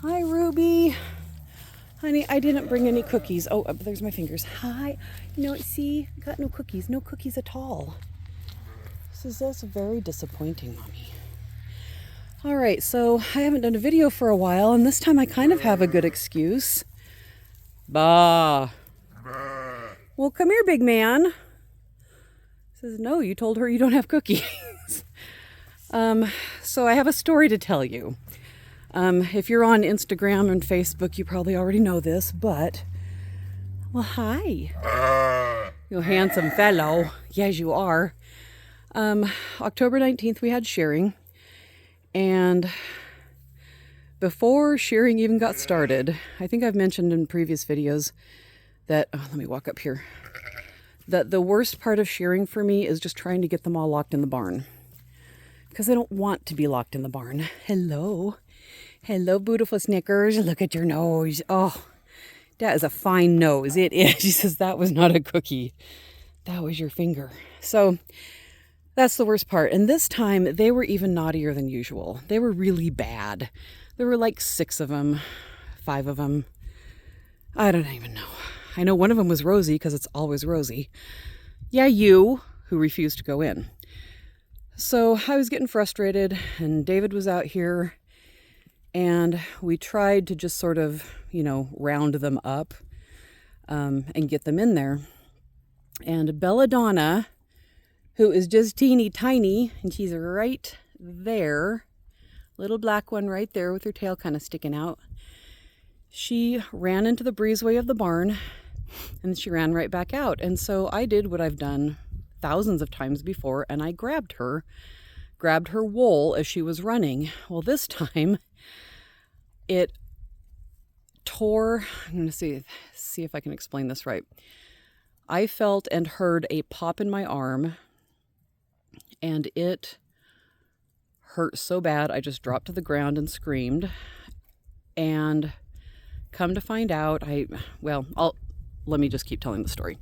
Hi, Ruby. Honey, I didn't bring any cookies. Oh, there's my fingers. Hi. No, see, got no cookies. No cookies at all. That's very disappointing, Mommy. All right, so I haven't done a video for a while, and this time I kind of have a good excuse. Bah. Well, come here, big man. Says, no, you told her you don't have cookies. So I have a story to tell you. If you're on Instagram and Facebook, you probably already know this, but, well, hi. You handsome fellow. Yes, you are. October 19th, we had shearing, and before shearing even got started, I think I've mentioned in previous videos that, let me walk up here, that the worst part of shearing for me is just trying to get them all locked in the barn, because I don't want to be locked in the barn. Hello, beautiful Snickers. Look at your nose. Oh, that is a fine nose. It is. She says, that was not a cookie. That was your finger. So that's the worst part. And this time they were even naughtier than usual. They were really bad. There were like 6 of them, 5 of them. I don't even know. I know one of them was Rosie, because it's always Rosie. Yeah, you, who refused to go in. So I was getting frustrated, and David was out here, and we tried to just sort of, round them up and get them in there. And Belladonna, who is just teeny tiny, and she's right there, little black one right there with her tail kind of sticking out, she ran into the breezeway of the barn, and she ran right back out. And so I did what I've done thousands of times before, and I grabbed her wool as she was running. Well, this time it tore. I'm going to see if I can explain this right. I felt and heard a pop in my arm, and it hurt so bad I just dropped to the ground and screamed. And come to find out, let me just keep telling the story.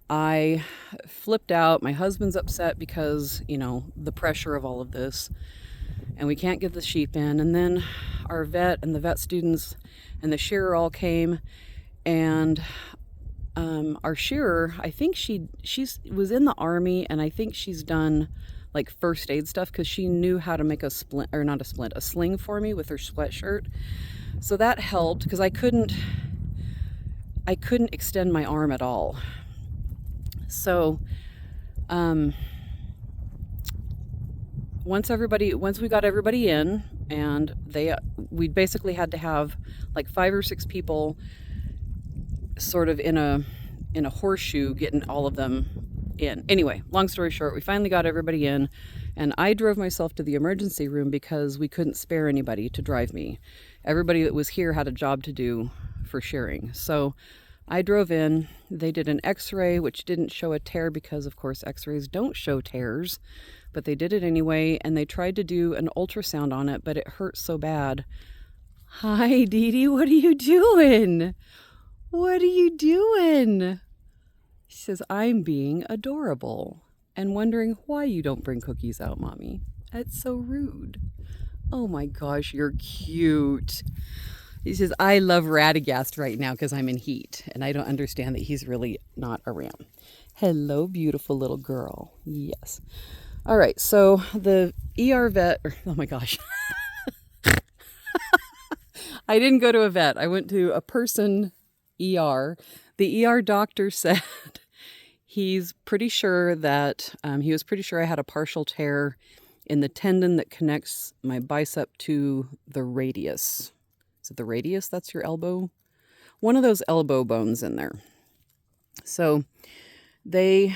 I flipped out. My husband's upset because, the pressure of all of this, and we can't get the sheep in. And then our vet and the vet students and the shearer all came, and our shearer, I think she was in the Army, and I think she's done like first aid stuff, because she knew how to make a sling for me with her sweatshirt. So that helped, because I couldn't extend my arm at all. So once we got everybody in, and we basically had to have like 5 or 6 people sort of in a horseshoe getting all of them in. Anyway, long story short, we finally got everybody in, and I drove myself to the emergency room because we couldn't spare anybody to drive me. Everybody that was here had a job to do for shearing. So I drove in. They did an x-ray, which didn't show a tear because, of course, x-rays don't show tears, but they did it anyway, and they tried to do an ultrasound on it, but it hurt so bad. Hi, Dee Dee, what are you doing? What are you doing? She says, I'm being adorable and wondering why you don't bring cookies out, Mommy. That's so rude. Oh my gosh, you're cute. He says, I love Radagast right now because I'm in heat, and I don't understand that he's really not around. Hello, beautiful little girl. Yes. All right, so the ER vet, oh my gosh. I didn't go to a vet. I went to a person ER. The ER doctor said he's pretty sure that, he was pretty sure I had a partial tear in the tendon that connects my bicep to the radius. Is it the radius? That's your elbow? One of those elbow bones in there. So they,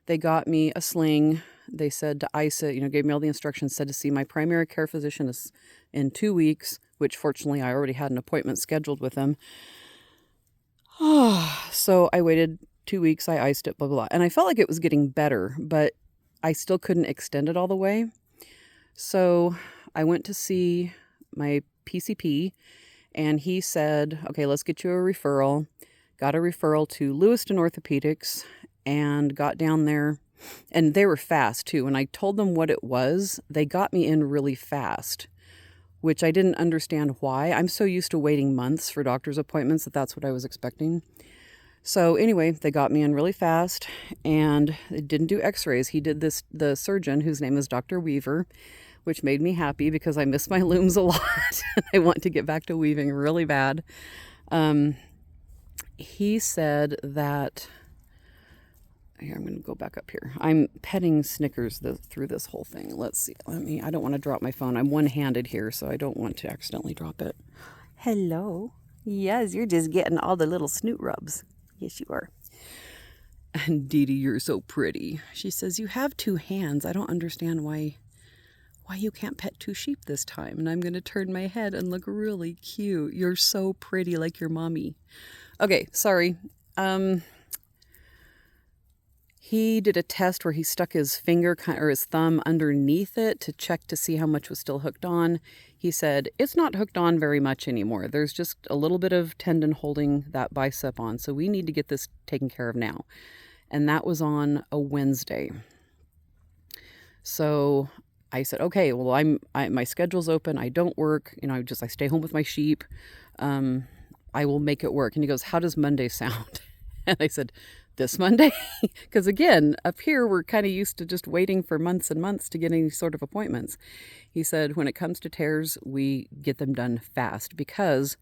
they got me a sling. They said to ice it, gave me all the instructions, said to see my primary care physician in 2 weeks, which fortunately I already had an appointment scheduled with him. So I waited 2 weeks, I iced it, blah, blah, blah. And I felt like it was getting better, but I still couldn't extend it all the way. So I went to see my PCP, and he said, okay, let's get you a referral. Got a referral to Lewiston Orthopedics, and got down there, and they were fast too. When I told them what it was, they got me in really fast. which I didn't understand why. I'm so used to waiting months for doctor's appointments that that's what I was expecting. So anyway, they got me in really fast, and they didn't do x-rays. He did this, the surgeon, whose name is Dr. Weaver, which made me happy because I miss my looms a lot. I want to get back to weaving really bad. He said that, here, I'm going to go back up here. I'm petting Snickers through this whole thing. Let's see. I don't want to drop my phone. I'm one-handed here, so I don't want to accidentally drop it. Hello. Yes, you're just getting all the little snoot rubs. Yes, you are. And Dee Dee, you're so pretty. She says, you have 2 hands. I don't understand why you can't pet 2 sheep this time. And I'm going to turn my head and look really cute. You're so pretty, like your mommy. Okay, sorry. He did a test where he stuck his finger or his thumb underneath it to check to see how much was still hooked on. He said, it's not hooked on very much anymore. There's just a little bit of tendon holding that bicep on. So we need to get this taken care of now. And that was on a Wednesday. So I said, okay, well, my schedule's open. I don't work. I stay home with my sheep. I will make it work. And he goes, how does Monday sound? And I said, this Monday? Because again, up here, we're kind of used to just waiting for months and months to get any sort of appointments. He said, when it comes to tears, we get them done fast because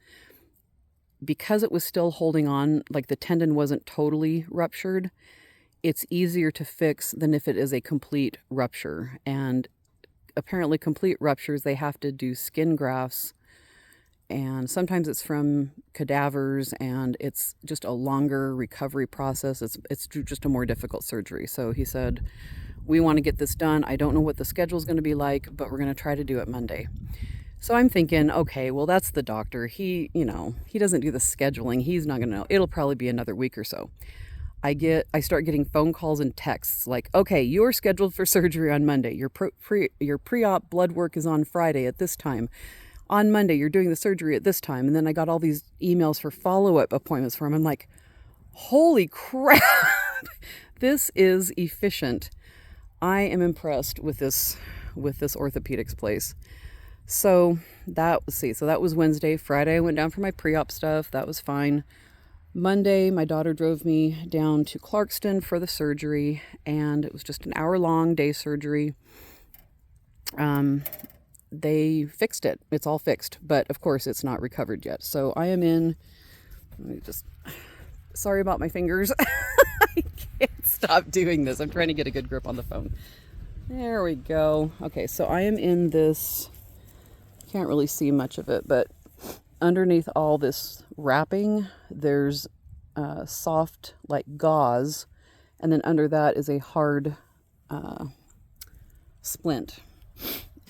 it was still holding on, like the tendon wasn't totally ruptured. It's easier to fix than if it is a complete rupture. And apparently complete ruptures, they have to do skin grafts. And sometimes it's from cadavers, and it's just a longer recovery process. It's just a more difficult surgery. So he said, we want to get this done. I don't know what the schedule is going to be like, but we're going to try to do it Monday. So I'm thinking, okay, well, that's the doctor. He doesn't do the scheduling. He's not going to know. It'll probably be another week or so. I start getting phone calls and texts like, okay, you're scheduled for surgery on Monday. Your pre-op blood work is on Friday at this time. On Monday, you're doing the surgery at this time. And then I got all these emails for follow-up appointments for him. I'm like, holy crap, this is efficient. I am impressed with this orthopedics place. So that was Wednesday. Friday, I went down for my pre-op stuff. That was fine. Monday, my daughter drove me down to Clarkston for the surgery, and it was just an hour-long day surgery. They fixed it. It's all fixed, but of course it's not recovered yet. So I am in, sorry about my fingers. I can't stop doing this. I'm trying to get a good grip on the phone. There we go. Okay, so I am in this, can't really see much of it, but underneath all this wrapping, there's soft like gauze, and then under that is a hard splint.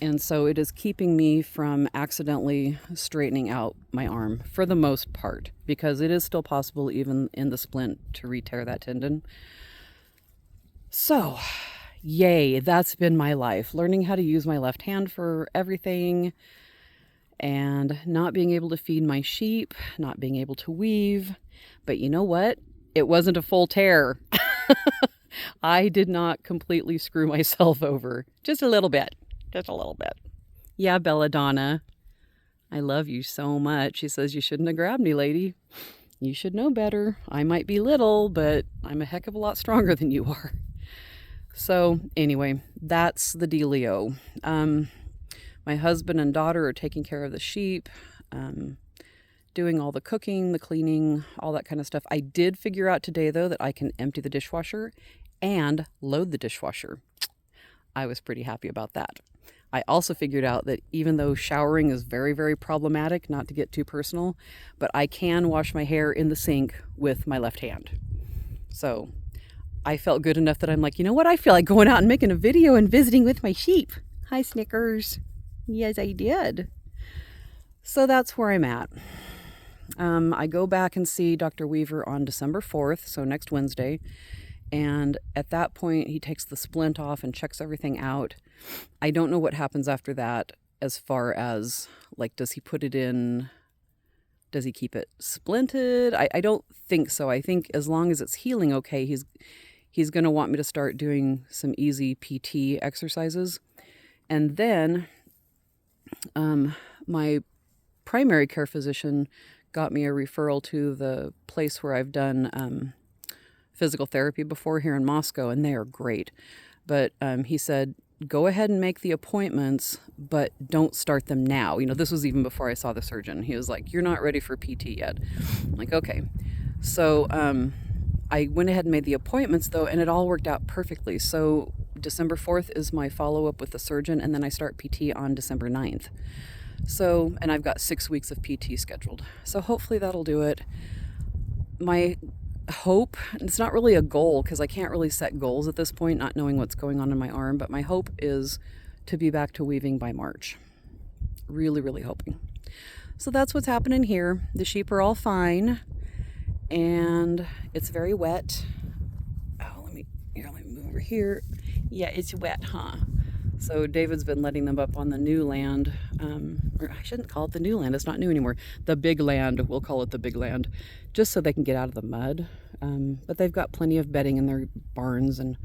And so it is keeping me from accidentally straightening out my arm for the most part, because it is still possible even in the splint to re-tear that tendon. So, yay, that's been my life. Learning how to use my left hand for everything, and not being able to feed my sheep, not being able to weave. But you know what? It wasn't a full tear. I did not completely screw myself over. Just a little bit. Just a little bit. Yeah, Belladonna. I love you so much. She says, you shouldn't have grabbed me, lady. You should know better. I might be little, but I'm a heck of a lot stronger than you are. So anyway, that's the dealio. My husband and daughter are taking care of the sheep, doing all the cooking, the cleaning, all that kind of stuff. I did figure out today, though, that I can empty the dishwasher and load the dishwasher. I was pretty happy about that. I also figured out that even though showering is very, very problematic, not to get too personal, but I can wash my hair in the sink with my left hand. So I felt good enough that I'm like, you know what? I feel like going out and making a video and visiting with my sheep. Hi, Snickers. Yes, I did. So that's where I'm at. I go back and see Dr. Weaver on December 4th, so next Wednesday. And at that point, he takes the splint off and checks everything out. I don't know what happens after that as far as, like, does he put it in, does he keep it splinted? I don't think so. I think as long as it's healing okay, he's going to want me to start doing some easy PT exercises. And then my primary care physician got me a referral to the place where I've done physical therapy before here in Moscow, and they are great. But he said, go ahead and make the appointments, but don't start them now. You know, this was even before I saw the surgeon. He was like, you're not ready for PT yet. I'm like, okay. So I went ahead and made the appointments, though, and it all worked out perfectly. So December 4th is my follow-up with the surgeon, and then I start PT on December 9th. So, and I've got 6 weeks of PT scheduled. So hopefully that'll do it. My hope, and it's not really a goal because I can't really set goals at this point, not knowing what's going on in my arm, but my hope is to be back to weaving by March. Really, really hoping. So that's what's happening here. The sheep are all fine, and it's very wet. Oh, let me move over here. Yeah, it's wet, huh? So David's been letting them up on the new land, or I shouldn't call it the new land, it's not new anymore. The big land, we'll call it the big land, just so they can get out of the mud. But they've got plenty of bedding in their barns, and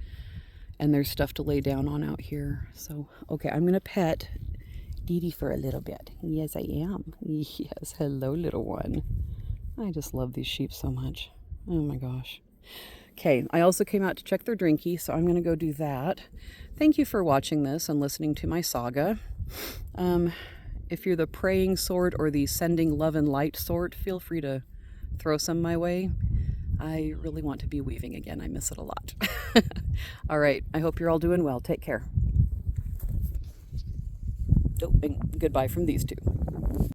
there's stuff to lay down on out here. So, okay, I'm going to pet Dee Dee for a little bit. Yes, I am. Yes, hello, little one. I just love these sheep so much. Oh my gosh. Okay, I also came out to check their drinky, so I'm going to go do that. Thank you for watching this and listening to my saga. If you're the praying sort or the sending love and light sort, feel free to throw some my way. I really want to be weaving again. I miss it a lot. All right, I hope you're all doing well. Take care. Oh, and goodbye from these two.